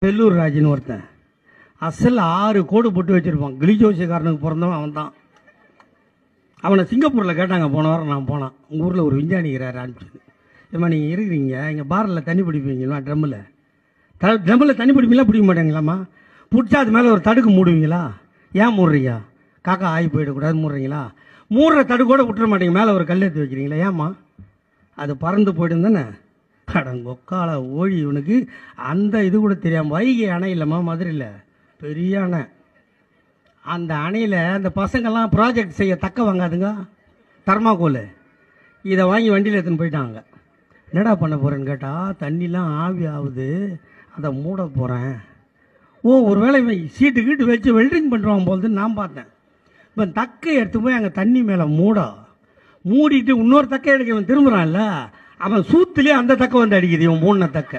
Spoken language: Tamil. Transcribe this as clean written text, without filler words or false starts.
வெள்ளூர் ராஜின்னு ஒருத்தன் அசல் 6 கோடு போட்டு வச்சிருப்பான். கிளிஜோசியக்காரனுக்கு பிறந்தவன் அவன் தான். அவனை சிங்கப்பூரில் கேட்டாங்க போன வாரம். நான் போனான். உங்கள் ஊரில் ஒரு விஞ்ஞானிக்கிறார் அனுப்பிச்சு. ஏம்மா நீங்கள் இருக்கிறீங்க இங்கே பாரில் தண்ணி பிடிப்பீங்களா? ட்ரம்மில் தண்ணி பிடிப்பீங்களா? பிடிக்க மாட்டேங்களாம்மா? பிடிச்சா அது மேலே ஒரு தடுக்கு மூடுவீங்களா? ஏன் மூடுறீங்க? காக்கா ஆகி போயிடக்கூடாது மூடுறீங்களா? மூடுற தடுக்கோட விட்டுற மாட்டீங்க, மேலே ஒரு கல் எடுத்து வைக்கிறீங்களா? ஏம்மா? அது பறந்து போய்ட்டு தானே. கடங்கொக்கால ஓழி இவனுக்கு அந்த இது கூட தெரியாமல். வைகை அணை இல்லைம்மா மதுரையில், பெரிய அணை. அந்த அணையில் அந்த பசங்கள்லாம் ப்ராஜெக்ட் செய்ய தக்க வாங்காதுங்க, தர்மாக்கோல். இதை வாங்கி வண்டியில் எடுத்துன்னு போயிட்டாங்க. என்னடா பண்ண போகிறேன்னு கேட்டால், தண்ணிலாம் ஆவி ஆகுது, அதை மூட போகிறேன். ஓ, ஒரு வேளை சீட்டு கீட்டு வச்சு வெல்டிங் பண்ணுறான் போது நான் பார்த்தேன். இப்போ தக்கை எடுத்து போய் அங்கே தண்ணி மேலே மூடிட்டு இன்னொரு தக்கை எடுக்க இவன் திரும்புகிறான்ல, அவன் சூத்துலேயே அந்த தக்கை வந்து அடிக்குது இவன் மூணு தக்கை.